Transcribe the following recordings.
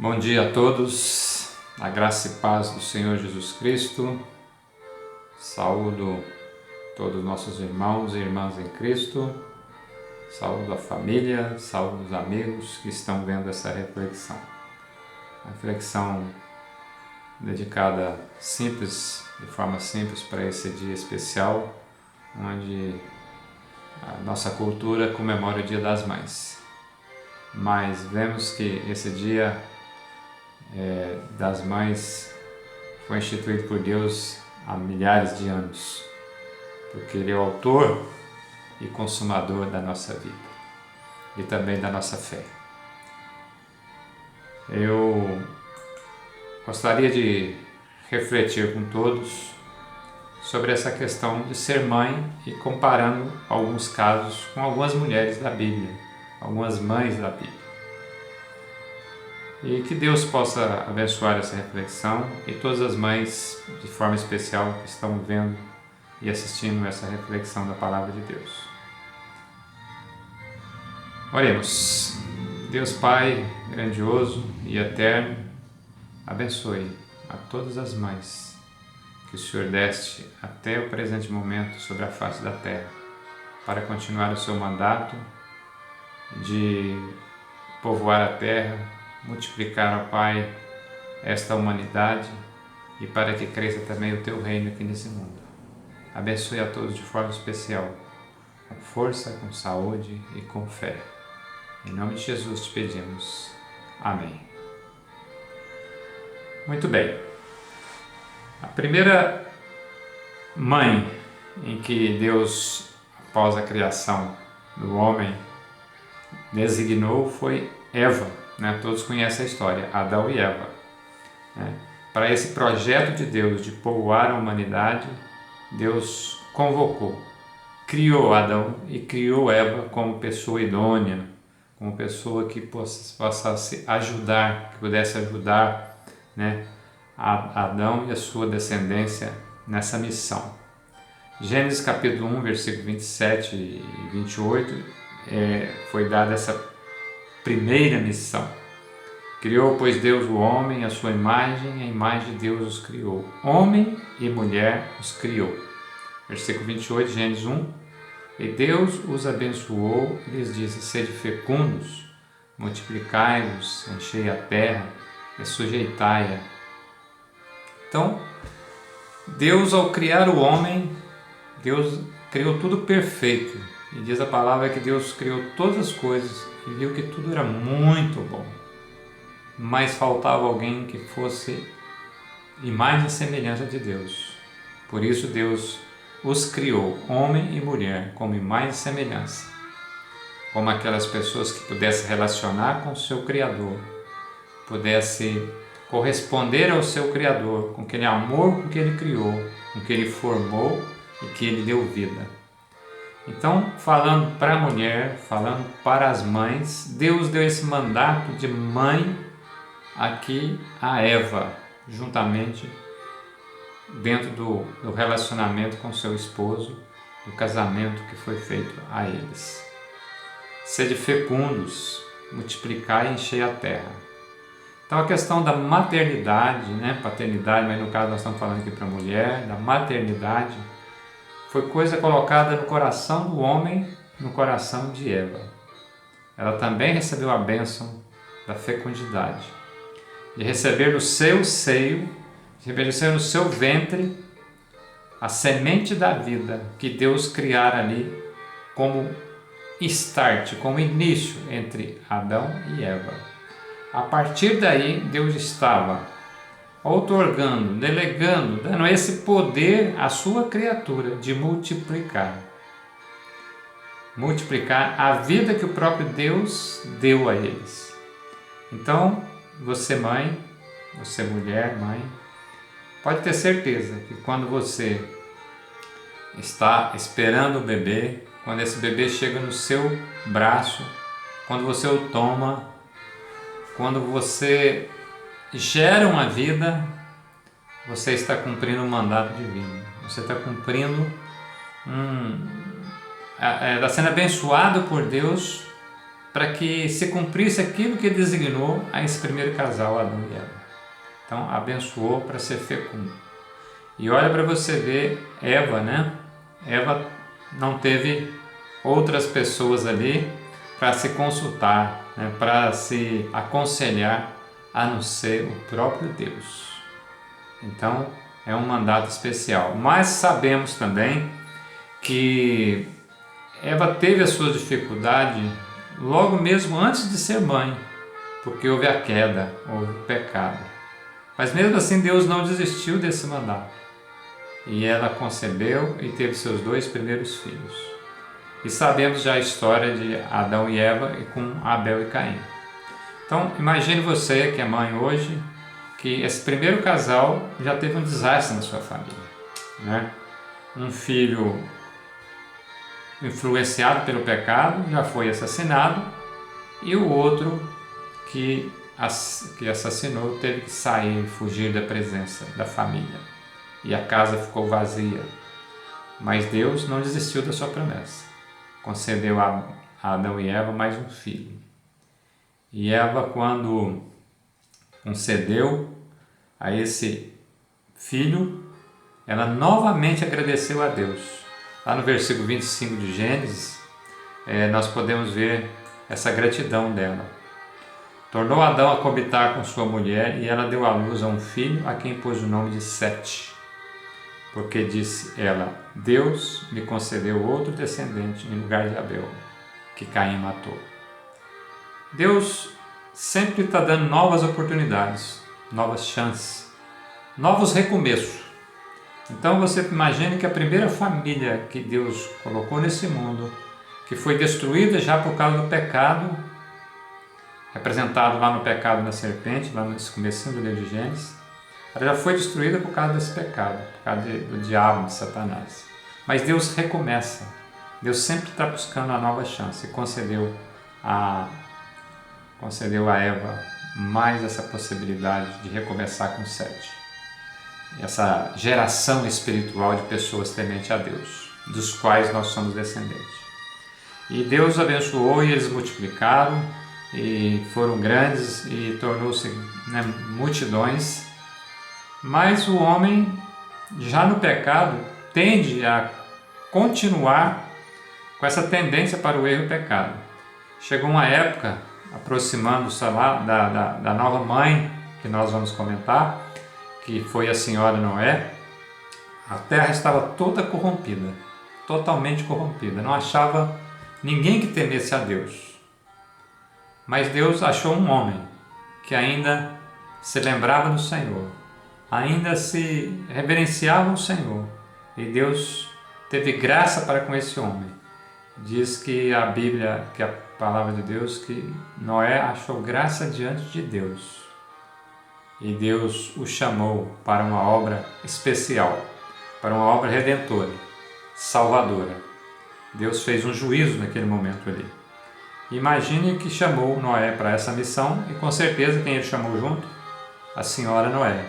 Bom dia a todos, a graça e paz do Senhor Jesus Cristo. Saúdo todos os nossos irmãos e irmãs em Cristo. Saúdo a família, saúdo os amigos que estão vendo essa reflexão. A reflexão dedicada de forma simples para esse dia especial, onde a nossa cultura comemora o Dia das Mães. Mas vemos que esse Dia das Mães foi instituído por Deus há milhares de anos, porque Ele é o autor e consumador da nossa vida e também da nossa fé. Eu gostaria de refletir com todos sobre essa questão de ser mãe e comparando alguns casos com algumas mulheres da Bíblia, algumas mães da Bíblia. E que Deus possa abençoar essa reflexão e todas as mães, de forma especial, que estão vendo e assistindo essa reflexão da Palavra de Deus. Oremos. Deus Pai, grandioso e eterno, abençoe a todas as mães que o Senhor deste até o presente momento sobre a face da terra, para continuar o seu mandato de povoar a terra, multiplicar, ó Pai, esta humanidade e para que cresça também o Teu reino aqui nesse mundo. Abençoe a todos de forma especial, com força, com saúde e com fé. Em nome de Jesus te pedimos. Amém. Muito bem. A primeira mãe em que Deus, após a criação do homem, designou foi Eva. Todos conhecem a história, Adão e Eva. Para esse projeto de Deus de povoar a humanidade, Deus convocou, criou Adão e criou Eva como pessoa idônea, como pessoa que possa ajudar, que pudesse ajudar a Adão e a sua descendência nessa missão. Gênesis capítulo 1, versículo 27 e 28 foi dada essa primeira missão. Criou, pois, Deus o homem, a sua imagem, a imagem de Deus os criou. Homem e mulher os criou. Versículo 28, Gênesis 1. E Deus os abençoou e lhes disse: sede fecundos, multiplicai-vos, enchei a terra e sujeitai-a. Então, Deus, ao criar o homem, Deus criou tudo perfeito. E diz a palavra que Deus criou todas as coisas e viu que tudo era muito bom. Mas faltava alguém que fosse imagem e semelhança de Deus. Por isso Deus os criou, homem e mulher, como imagem e semelhança. Como aquelas pessoas que pudessem relacionar com o seu Criador, pudessem corresponder ao seu Criador, com aquele amor com que Ele criou, com que Ele formou e que Ele deu vida. Então, falando para a mulher, falando para as mães, Deus deu esse mandato de mãe aqui a Eva, juntamente dentro do relacionamento com seu esposo, do casamento que foi feito a eles. Sede fecundos, multiplicai e enchei a terra. Então a questão da maternidade, paternidade, mas no caso nós estamos falando aqui para a mulher, da maternidade, foi coisa colocada no coração do homem, no coração de Eva. Ela também recebeu a bênção da fecundidade, de receber no seu seio, de receber no seu ventre a semente da vida que Deus criara ali como start, como início entre Adão e Eva. A partir daí, Deus estava outorgando, delegando, dando esse poder à sua criatura de multiplicar a vida que o próprio Deus deu a eles. Então, você mãe, você mulher, mãe, pode ter certeza que quando você está esperando o bebê, quando esse bebê chega no seu braço, quando você o toma, quando você gera uma vida, você está cumprindo um mandato divino. Você está cumprindo, está sendo abençoado por Deus para que se cumprisse aquilo que designou a esse primeiro casal, Adão e Eva. Então, abençoou para ser fecundo. E olha para você ver Eva, né? Eva não teve outras pessoas ali para se consultar, né? Para se aconselhar, a não ser o próprio Deus. Então, é um mandato especial. Mas sabemos também que Eva teve a sua dificuldade logo mesmo antes de ser mãe, porque houve a queda, houve o pecado. Mas mesmo assim Deus não desistiu desse mandato. E ela concebeu e teve seus 2 primeiros filhos. E sabemos já a história de Adão e Eva e com Abel e Caim. Então imagine você que é mãe hoje, que esse primeiro casal já teve um desastre na sua família, né? Um filho influenciado pelo pecado já foi assassinado, e o outro que assassinou teve que sair, fugir da presença da família, e a casa ficou vazia. Mas Deus não desistiu da sua promessa, concedeu a Adão e Eva mais um filho. E Eva, quando concedeu a esse filho, ela novamente agradeceu a Deus. Lá no versículo 25 de Gênesis, nós podemos ver essa gratidão dela. Tornou Adão a coabitar com sua mulher, e ela deu à luz a um filho, a quem pôs o nome de Sete. Porque disse ela: Deus me concedeu outro descendente em lugar de Abel, que Caim matou. Deus sempre está dando novas oportunidades, novas chances, novos recomeços. Então você imagine que a primeira família que Deus colocou nesse mundo, que foi destruída já por causa do pecado, representado lá no pecado na serpente, lá no comecinho do livro de Gênesis, ela já foi destruída por causa desse pecado, por causa do diabo, de Satanás. Mas Deus recomeça. Deus sempre está buscando uma nova chance, e concedeu a Eva mais essa possibilidade de recomeçar com Sete. Essa geração espiritual de pessoas tementes a Deus, dos quais nós somos descendentes. E Deus abençoou, e eles multiplicaram, e foram grandes, e tornou-se, né, multidões. Mas o homem, já no pecado, tende a continuar com essa tendência para o erro e o pecado. Chegou uma época, aproximando-se lá da nova mãe, que nós vamos comentar, que foi a senhora Noé. A terra estava toda corrompida, totalmente corrompida. Não achava ninguém que temesse a Deus. Mas Deus achou um homem que ainda se lembrava do Senhor, ainda se reverenciava o Senhor. E Deus teve graça para com esse homem. Diz que a Bíblia, que a palavra de Deus, que Noé achou graça diante de Deus. E Deus o chamou para uma obra especial, para uma obra redentora, salvadora. Deus fez um juízo naquele momento ali. Imagine que chamou Noé para essa missão, e com certeza quem ele chamou junto? A senhora Noé.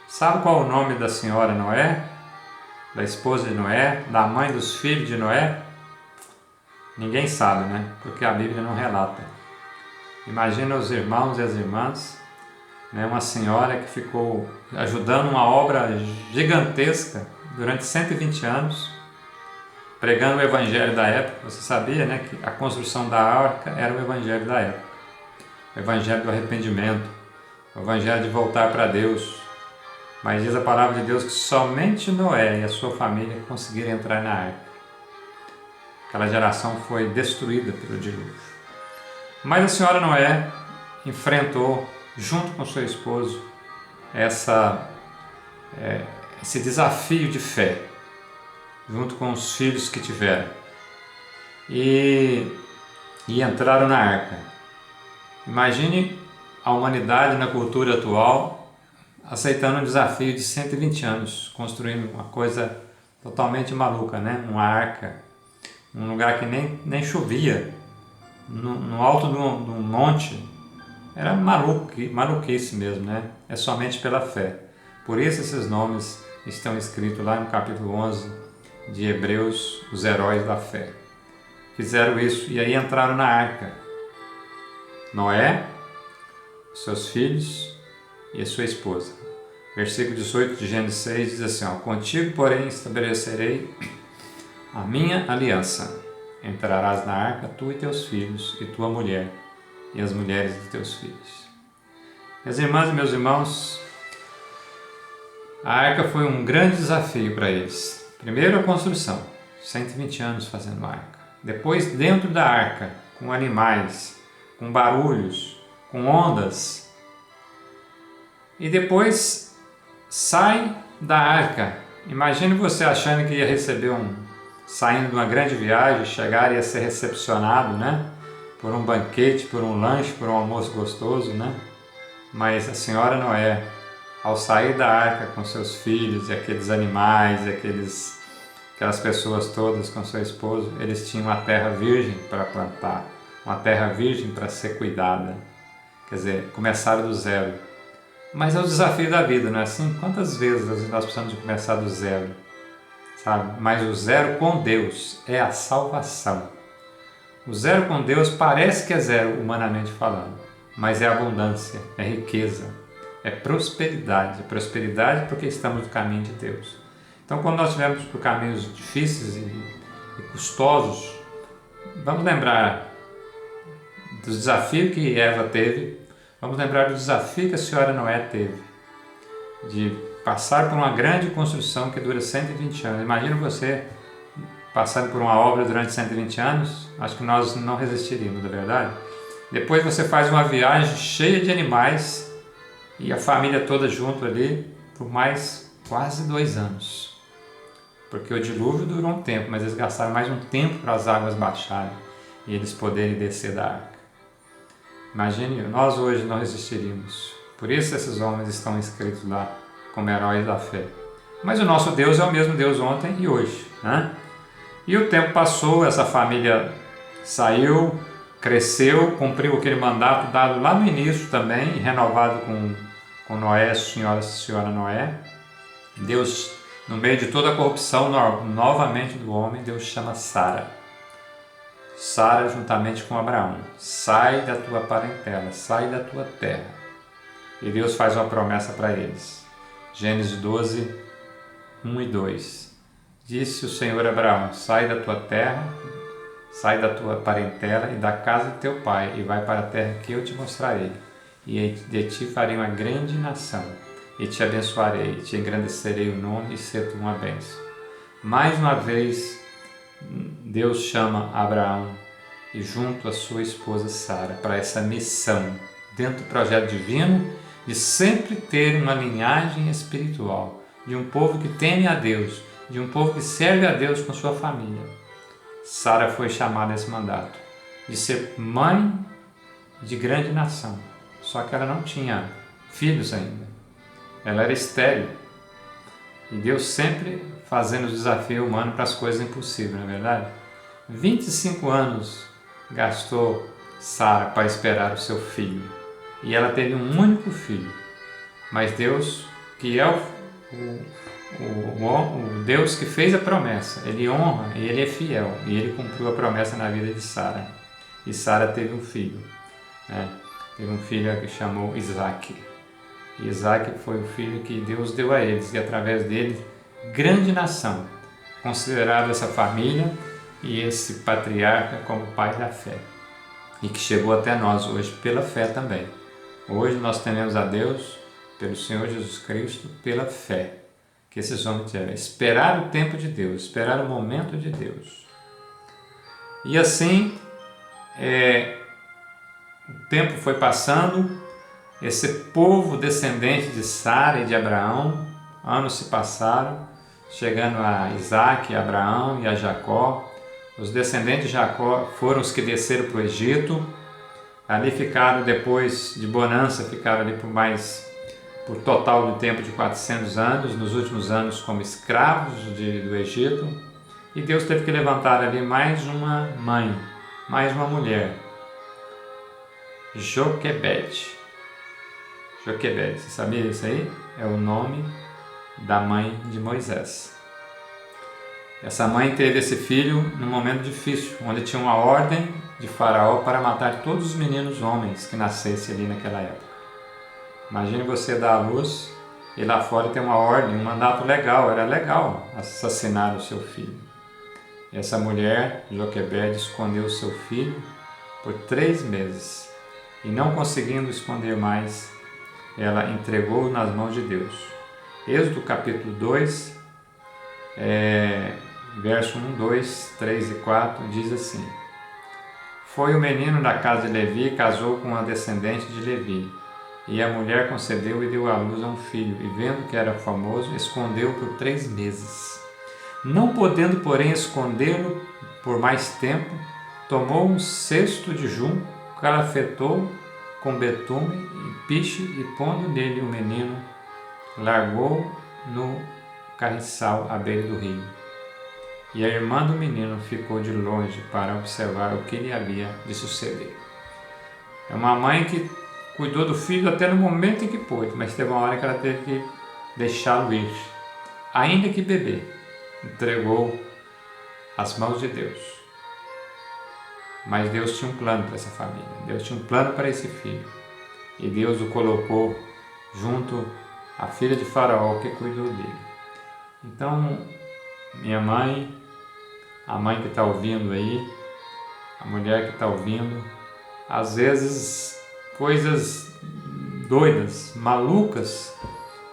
Sabe qual é o nome da senhora Noé? Da esposa de Noé? Da mãe dos filhos de Noé? Ninguém sabe, né? Porque a Bíblia não relata. Imagina os irmãos e as irmãs, né? Uma senhora que ficou ajudando uma obra gigantesca durante 120 anos, pregando o evangelho da época. Você sabia, né, que a construção da arca era o evangelho da época, o evangelho do arrependimento, o evangelho de voltar para Deus. Mas diz a palavra de Deus que somente Noé e a sua família conseguiram entrar na arca. Aquela geração foi destruída pelo dilúvio. Mas a senhora Noé enfrentou, junto com seu esposo, esse desafio de fé, junto com os filhos que tiveram, e entraram na arca. Imagine a humanidade na cultura atual aceitando um desafio de 120 anos, construindo uma coisa totalmente maluca, né? Uma arca, um lugar que nem chovia, no alto de um monte. Era maluquice mesmo, né? É somente pela fé. Por isso esses nomes estão escritos lá no capítulo 11 de Hebreus, os heróis da fé. Fizeram isso e aí entraram na arca. Noé, seus filhos e a sua esposa. Versículo 18 de Gênesis 6 diz assim, contigo, porém, estabelecerei a minha aliança. Entrarás na arca, tu e teus filhos, e tua mulher, e as mulheres de teus filhos. Minhas irmãs e meus irmãos, a arca foi um grande desafio para eles. Primeiro a construção, 120 anos fazendo a arca. Depois dentro da arca, com animais, com barulhos, com ondas. E depois sai da arca. Imagine você achando que ia receber saindo de uma grande viagem, chegar e ia ser recepcionado, né? Por um banquete, por um lanche, por um almoço gostoso, né? Mas a senhora Noé, ao sair da arca com seus filhos e aqueles animais, aquelas pessoas todas com seu esposo, eles tinham uma terra virgem para plantar, uma terra virgem para ser cuidada. Quer dizer, começaram do zero. Mas é o desafio da vida, não é assim? Quantas vezes nós precisamos de começar do zero? Sabe? Mas o zero com Deus é a salvação. O zero com Deus parece que é zero, humanamente falando, mas é abundância, é riqueza, é prosperidade. Prosperidade porque estamos no caminho de Deus. Então, quando nós estivermos por caminhos difíceis e custosos, vamos lembrar do desafio que Eva teve, vamos lembrar do desafio que a senhora Noé teve, de passar por uma grande construção que dura 120 anos. Imagina você passando por uma obra durante 120 anos, acho que nós não resistiríamos, não é verdade? Depois você faz uma viagem cheia de animais e a família toda junto ali por mais quase 2 anos. Porque o dilúvio durou um tempo, mas eles gastaram mais um tempo para as águas baixarem e eles poderem descer da arca. Imagine, nós hoje não resistiríamos. Por isso esses homens estão inscritos lá como heróis da fé. Mas o nosso Deus é o mesmo Deus ontem e hoje, né? E o tempo passou, essa família saiu, cresceu, cumpriu aquele mandato dado lá no início também, renovado com Noé, senhora Noé. Deus, no meio de toda a corrupção novamente do homem, Deus chama Sara. Sara juntamente com Abraão. Sai da tua parentela, sai da tua terra. E Deus faz uma promessa para eles. Gênesis 12, 1 e 2. Disse o Senhor a Abraão, sai da tua terra, sai da tua parentela e da casa de teu pai, e vai para a terra que eu te mostrarei. E de ti farei uma grande nação, e te abençoarei, e te engrandecerei o nome, e ser tu uma bênção. Mais uma vez, Deus chama Abraão e junto a sua esposa Sara para essa missão, dentro do projeto divino, de sempre ter uma linhagem espiritual, de um povo que teme a Deus, de um povo que serve a Deus com sua família. Sara foi chamada a esse mandato, de ser mãe de grande nação, só que ela não tinha filhos ainda, ela era estéril. E Deus sempre fazendo o desafio humano para as coisas impossíveis, não é verdade? 25 anos gastou Sara para esperar o seu filho. E ela teve um único filho. Mas Deus, que é o Deus que fez a promessa, Ele honra e Ele é fiel. E Ele cumpriu a promessa na vida de Sara. E Sara teve um filho. Né? Teve um filho que chamou Isaac. E Isaac foi o filho que Deus deu a eles. E através dele, grande nação, considerado essa família e esse patriarca como pai da fé. E que chegou até nós hoje pela fé também. Hoje nós tememos a Deus pelo Senhor Jesus Cristo, pela fé que esses homens tiveram. Esperar o tempo de Deus, esperar o momento de Deus. E assim, o tempo foi passando, esse povo descendente de Sara e de Abraão, anos se passaram, chegando a Isaac, a Abraão e a Jacó. Os descendentes de Jacó foram os que desceram para o Egito. Ali ficaram, depois de bonança, ficaram ali por total de tempo de 400 anos, nos últimos anos como escravos do Egito. E Deus teve que levantar ali mais uma mãe, mais uma mulher, Joquebede. Joquebede, você sabia isso aí? É o nome da mãe de Moisés. Essa mãe teve esse filho num momento difícil, onde tinha uma ordem de Faraó para matar todos os meninos homens que nascessem ali naquela época. Imagine você dar à luz e lá fora tem uma ordem, um mandato legal, era legal assassinar o seu filho. Essa mulher, Joquebede, escondeu o seu filho por 3 meses e, não conseguindo esconder mais, ela entregou-o nas mãos de Deus. Êxodo capítulo 2, verso 1, 2, 3 e 4 diz assim: Foi o menino da casa de Levi e casou com uma descendente de Levi. E a mulher concebeu e deu à luz a um filho, e vendo que era famoso, escondeu-o por 3 meses. Não podendo, porém, escondê-lo por mais tempo, tomou um cesto de junco, calafetou com betume e piche, e pondo nele o menino, largou no carriçal à beira do rio. E a irmã do menino ficou de longe para observar o que lhe havia de suceder. É uma mãe que cuidou do filho até no momento em que pôde, mas teve uma hora que ela teve que deixá-lo ir. Ainda que bebê, entregou às mãos de Deus. Mas Deus tinha um plano para essa família, Deus tinha um plano para esse filho. E Deus o colocou junto à filha de Faraó que cuidou dele. Então, minha mãe, a mãe que está ouvindo aí, a mulher que está ouvindo, às vezes coisas doidas, malucas,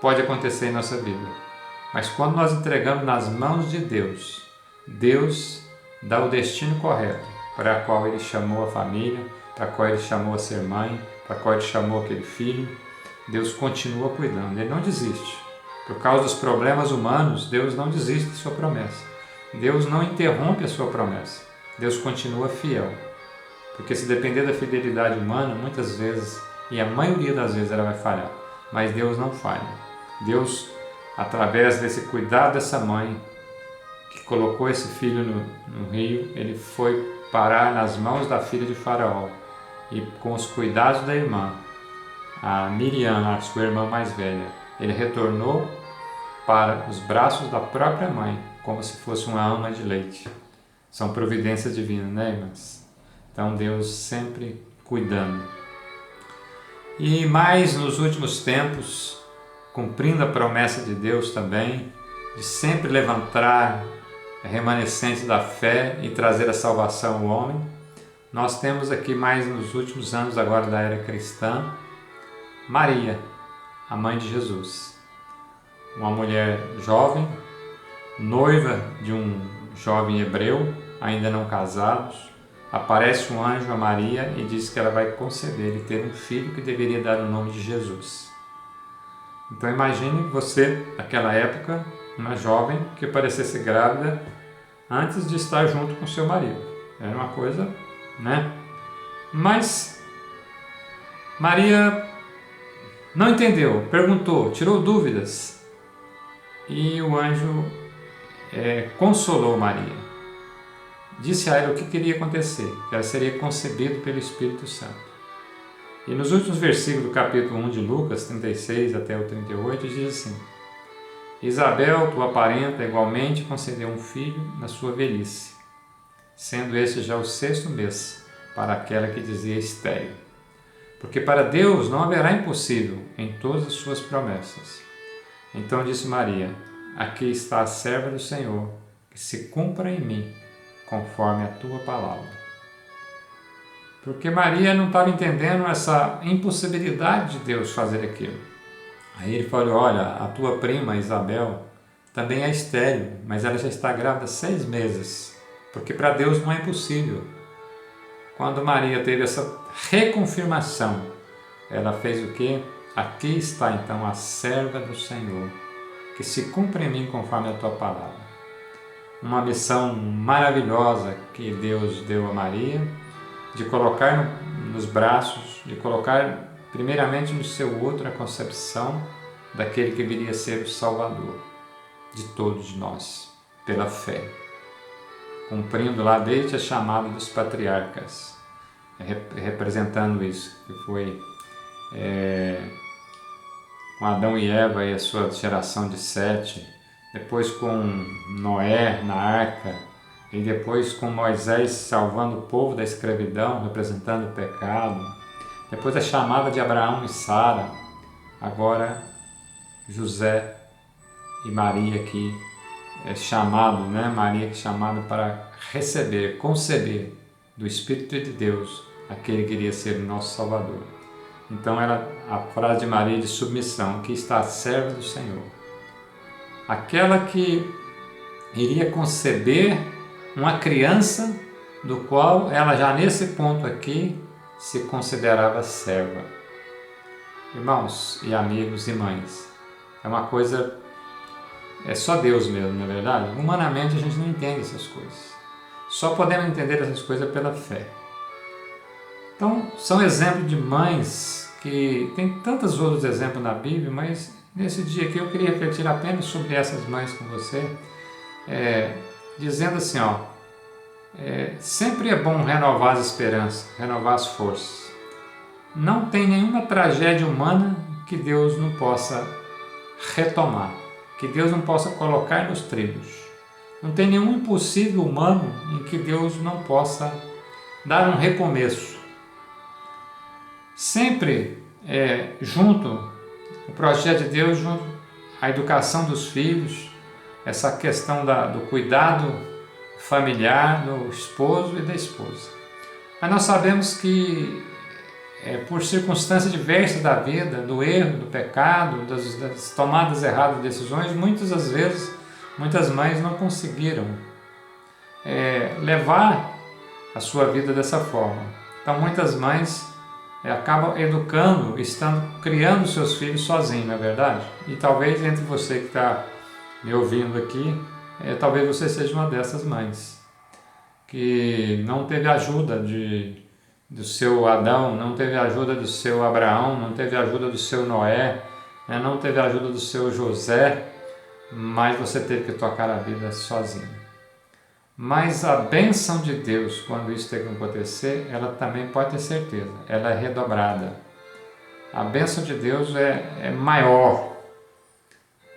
pode acontecer em nossa vida. Mas quando nós entregamos nas mãos de Deus, Deus dá o destino correto para a qual Ele chamou a família, para a qual Ele chamou a ser mãe, para a qual Ele chamou aquele filho. Deus continua cuidando, Ele não desiste. Por causa dos problemas humanos, Deus não desiste de sua promessa. Deus não interrompe a sua promessa. Deus continua fiel. Porque se depender da fidelidade humana, muitas vezes, e a maioria das vezes ela vai falhar. Mas Deus não falha. Deus, através desse cuidado dessa mãe, que colocou esse filho no rio, ele foi parar nas mãos da filha de Faraó. E com os cuidados da irmã, a Miriam, a sua irmã mais velha, ele retornou para os braços da própria mãe, como se fosse uma ama de leite. São providências divinas, né, irmãs? Então Deus sempre cuidando. E mais nos últimos tempos, cumprindo a promessa de Deus também, de sempre levantar remanescentes da fé e trazer a salvação ao homem, nós temos aqui mais nos últimos anos agora da era cristã, Maria, a mãe de Jesus. Uma mulher jovem, noiva de um jovem hebreu, ainda não casados. Aparece um anjo a Maria e diz que ela vai conceber e ter um filho que deveria dar o nome de Jesus. Então imagine você, naquela época, uma jovem que parecesse grávida antes de estar junto com seu marido. Era uma coisa, né? Mas Maria não entendeu, perguntou, tirou dúvidas. E o anjo consolou Maria. Disse a ela o que queria acontecer, que ela seria concebida pelo Espírito Santo. E nos últimos versículos do capítulo 1 de Lucas, 36 até o 38, diz assim: Isabel, tua parenta, igualmente concedeu um filho na sua velhice, sendo este já o 6º mês para aquela que dizia estéril. Porque para Deus não haverá impossível em todas as suas promessas. Então disse Maria: Aqui está a serva do Senhor, que se cumpra em mim, conforme a tua palavra. Porque Maria não estava entendendo essa impossibilidade de Deus fazer aquilo. Aí ele falou: olha, a tua prima Isabel também é estéril, mas ela já está grávida há 6 meses, porque para Deus não é impossível. Quando Maria teve essa reconfirmação, ela fez o quê? Aqui está então a serva do Senhor, que se cumpra em mim conforme a tua palavra. Uma missão maravilhosa que Deus deu a Maria, de colocar nos braços, de colocar primeiramente no seu útero a concepção daquele que viria a ser o Salvador de todos nós, pela fé. Cumprindo lá desde a chamada dos patriarcas, representando isso, que foi com Adão e Eva e a sua geração de Sete, depois com Noé na arca, e depois com Moisés salvando o povo da escravidão, representando o pecado, depois a chamada de Abraão e Sara, agora José e Maria que é chamado, né? Maria que é chamada para receber, conceber do Espírito de Deus aquele que iria ser o nosso Salvador. Então era a frase de Maria de submissão, que está serva do Senhor. Aquela que iria conceber uma criança do qual ela já nesse ponto aqui se considerava serva. Irmãos e amigos e mães, é uma coisa, é só Deus mesmo, não é verdade? Humanamente a gente não entende essas coisas. Só podemos entender essas coisas pela fé. Então, são exemplos de mães que tem tantos outros exemplos na Bíblia, mas nesse dia aqui eu queria refletir apenas sobre essas mães com você, dizendo assim, sempre é bom renovar as esperanças, renovar as forças. Não tem nenhuma tragédia humana que Deus não possa retomar, que Deus não possa colocar nos trilhos. Não tem nenhum impossível humano em que Deus não possa dar um recomeço. Sempre junto, o projeto de Deus, junto à educação dos filhos, essa questão do cuidado familiar do esposo e da esposa. Mas nós sabemos que, por circunstâncias diversas da vida, do erro, do pecado, das tomadas erradas de decisões, muitas das vezes, muitas mães não conseguiram levar a sua vida dessa forma. Então muitas mães acabam educando, criando seus filhos sozinhos, não é verdade? E talvez entre você que está me ouvindo aqui, talvez você seja uma dessas mães que não teve ajuda do seu Adão, não teve ajuda do seu Abraão, não teve ajuda do seu Noé, não teve ajuda do seu José, mas você teve que tocar a vida sozinho. Mas a bênção de Deus, quando isso tem que acontecer, ela também pode ter certeza, ela é redobrada. A bênção de Deus é maior.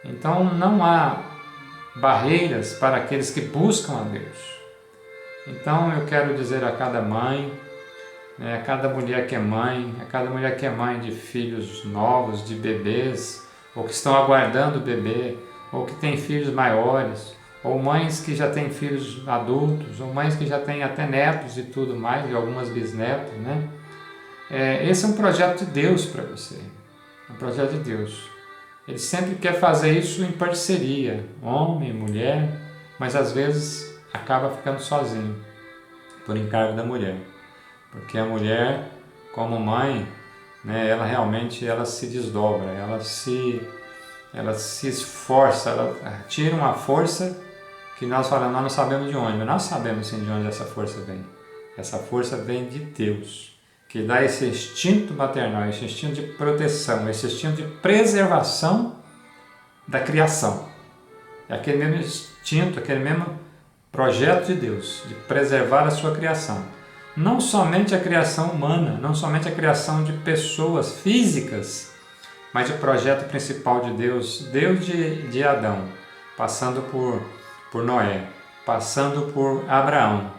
Então não há barreiras para aqueles que buscam a Deus. Então eu quero dizer a cada mãe, a cada mulher que é mãe, a cada mulher que é mãe de filhos novos, de bebês, ou que estão aguardando o bebê, ou que tem filhos maiores, ou mães que já têm filhos adultos, ou mães que já têm até netos e tudo mais, e algumas bisnetos, né? Esse é um projeto de Deus para você, um projeto de Deus. Ele sempre quer fazer isso em parceria, homem, mulher, mas às vezes acaba ficando sozinho, por encargo da mulher. Porque a mulher, como mãe, ela realmente se desdobra, ela se esforça, ela tira uma força que nós falamos, nós não sabemos de onde, mas nós sabemos sim de onde essa força vem. Essa força vem de Deus, que dá esse instinto maternal, esse instinto de proteção, esse instinto de preservação da criação. É aquele mesmo instinto, aquele mesmo projeto de Deus, de preservar a sua criação. Não somente a criação humana, não somente a criação de pessoas físicas, mas o projeto principal de Deus, Deus de Adão, passando por Noé, passando por Abraão.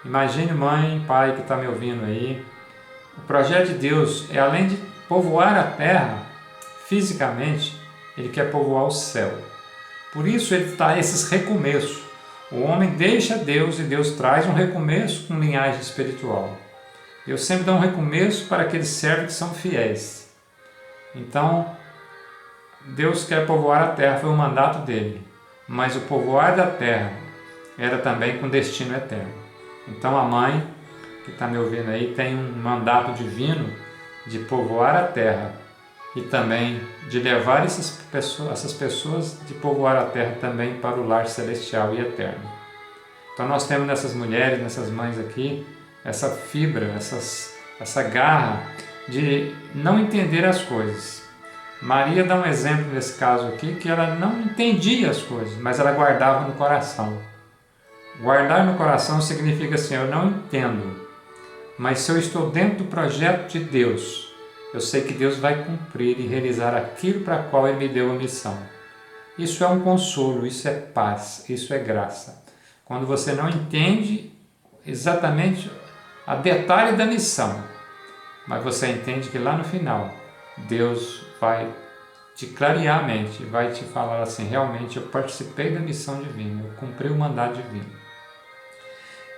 Imagine mãe, pai que está me ouvindo aí, o projeto de Deus é, além de povoar a terra fisicamente, Ele quer povoar o céu. Por isso Ele dá esses recomeços. O homem deixa Deus e Deus traz um recomeço com linhagem espiritual. Deus sempre dá um recomeço para aqueles servos que são fiéis. Então, Deus quer povoar a terra, foi o mandato dele. Mas o povoar da terra era também com destino eterno. Então a mãe que está me ouvindo aí tem um mandato divino de povoar a terra e também de levar essas pessoas de povoar a terra também para o lar celestial e eterno. Então nós temos nessas mulheres, nessas mães aqui, essa fibra, essa garra de não entender as coisas. Maria dá um exemplo nesse caso aqui, que ela não entendia as coisas, mas ela guardava no coração. Guardar no coração significa assim, eu não entendo, mas se eu estou dentro do projeto de Deus, eu sei que Deus vai cumprir e realizar aquilo para o qual Ele me deu a missão. Isso é um consolo, isso é paz, isso é graça. Quando você não entende exatamente a detalhe da missão, mas você entende que lá no final Deus vai te clarear a mente, vai te falar assim, realmente eu participei da missão divina, eu cumpri o mandato divino.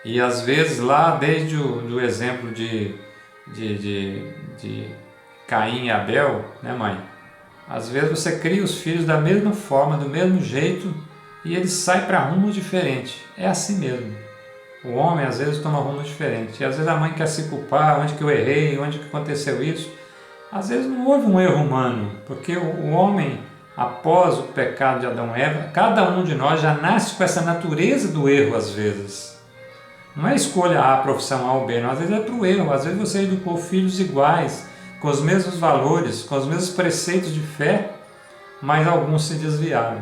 E às vezes lá, desde o exemplo de Caim e Abel, né, mãe? Às vezes você cria os filhos da mesma forma, do mesmo jeito, e eles saem para rumos diferentes. É assim mesmo. O homem às vezes toma rumo diferente. E às vezes a mãe quer se culpar, onde que eu errei, onde que aconteceu isso. Às vezes não houve um erro humano, porque o homem, após o pecado de Adão e Eva, cada um de nós já nasce com essa natureza do erro às vezes. Não é escolha A, profissão A ou B, não. Às vezes é para o erro. Às vezes você educou filhos iguais, com os mesmos valores, com os mesmos preceitos de fé, mas alguns se desviaram.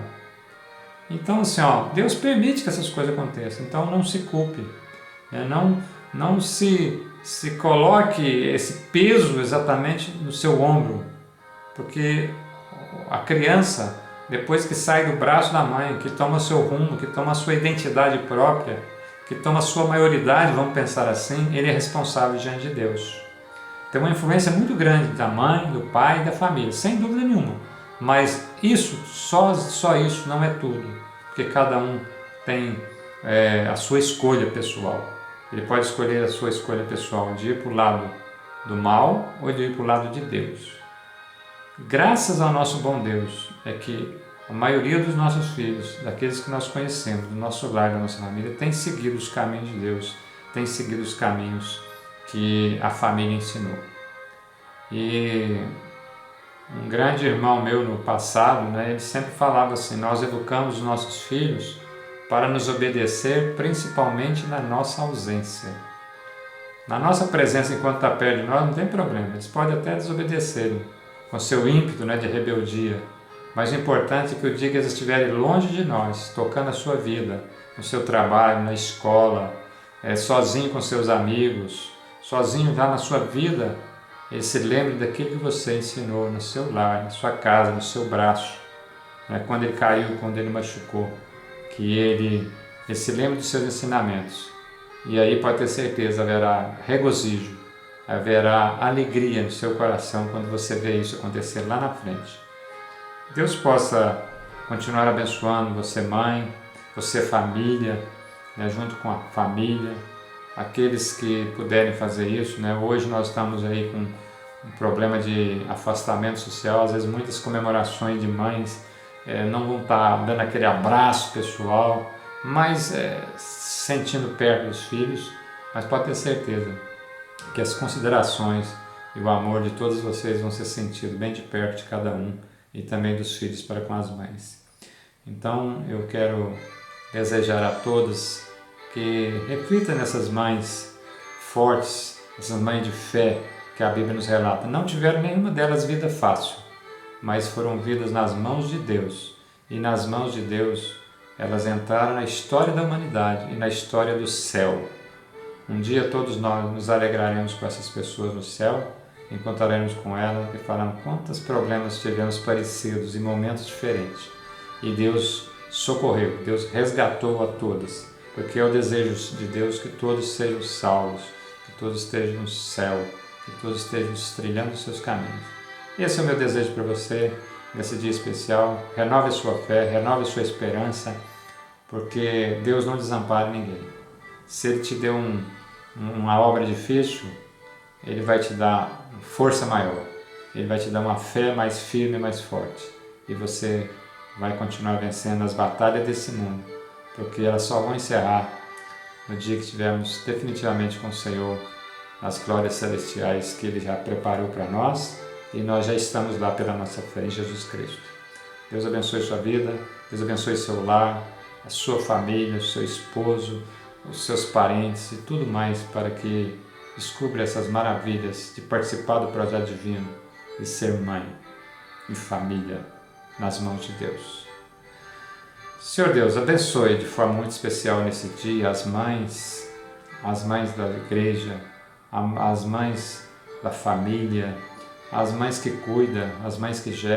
Então, assim, Deus permite que essas coisas aconteçam. Então, não se culpe. Né? Não se coloque esse peso exatamente no seu ombro, porque a criança, depois que sai do braço da mãe, que toma seu rumo, que toma a sua identidade própria, que toma a sua maioridade, vamos pensar assim, ele é responsável diante de Deus. Tem uma influência muito grande da mãe, do pai e da família, sem dúvida nenhuma. Mas isso, só isso não é tudo, porque cada um tem a sua escolha pessoal. Ele pode escolher a sua escolha pessoal de ir para o lado do mal ou de ir para o lado de Deus. Graças ao nosso bom Deus é que a maioria dos nossos filhos, daqueles que nós conhecemos, do nosso lar, da nossa família, tem seguido os caminhos de Deus, tem seguido os caminhos que a família ensinou. E um grande irmão meu no passado, né, ele sempre falava assim, nós educamos os nossos filhos para nos obedecer principalmente na nossa ausência. Na nossa presença enquanto está perto de nós não tem problema, eles podem até desobedecer com seu ímpeto, né, de rebeldia, mas o importante é que o dia que eles estiverem longe de nós, tocando a sua vida, no seu trabalho, na escola, sozinho com seus amigos, sozinho já na sua vida, ele se lembre daquilo que você ensinou no seu lar, na sua casa, no seu braço, né? Quando ele caiu, quando ele machucou, que ele se lembre dos seus ensinamentos. E aí pode ter certeza, haverá regozijo, haverá alegria no seu coração quando você vê isso acontecer lá na frente. Deus possa continuar abençoando você, mãe, você, família, né? Junto com a família, aqueles que puderem fazer isso, né? Hoje nós estamos aí com um problema de afastamento social, às vezes muitas comemorações de mães não vão estar dando aquele abraço pessoal, mas sentindo perto dos filhos, mas pode ter certeza que as considerações e o amor de todos vocês vão ser sentidos bem de perto de cada um e também dos filhos para com as mães. Então eu quero desejar a todos que reflita nessas mães fortes, essas mães de fé que a Bíblia nos relata. Não tiveram nenhuma delas vida fácil, mas foram vidas nas mãos de Deus. E nas mãos de Deus elas entraram na história da humanidade e na história do céu. Um dia todos nós nos alegraremos com essas pessoas no céu, encontraremos com elas e falaremos quantos problemas tivemos parecidos em momentos diferentes. E Deus socorreu, Deus resgatou a todas. Porque é o desejo de Deus que todos sejam salvos, que todos estejam no céu, que todos estejam trilhando os seus caminhos. Esse é o meu desejo para você, nesse dia especial. Renove a sua fé, renove a sua esperança, porque Deus não desampara ninguém. Se Ele te deu uma obra difícil, Ele vai te dar força maior, Ele vai te dar uma fé mais firme e mais forte, e você vai continuar vencendo as batalhas desse mundo, porque elas só vão encerrar no dia que estivermos definitivamente com o Senhor nas glórias celestiais que Ele já preparou para nós, e nós já estamos lá pela nossa fé em Jesus Cristo. Deus abençoe sua vida, Deus abençoe seu lar, a sua família, o seu esposo, os seus parentes e tudo mais, para que descubra essas maravilhas de participar do projeto divino e ser mãe e família nas mãos de Deus. Senhor Deus, abençoe de forma muito especial nesse dia as mães da igreja, as mães da família, as mães que cuidam, as mães que geram.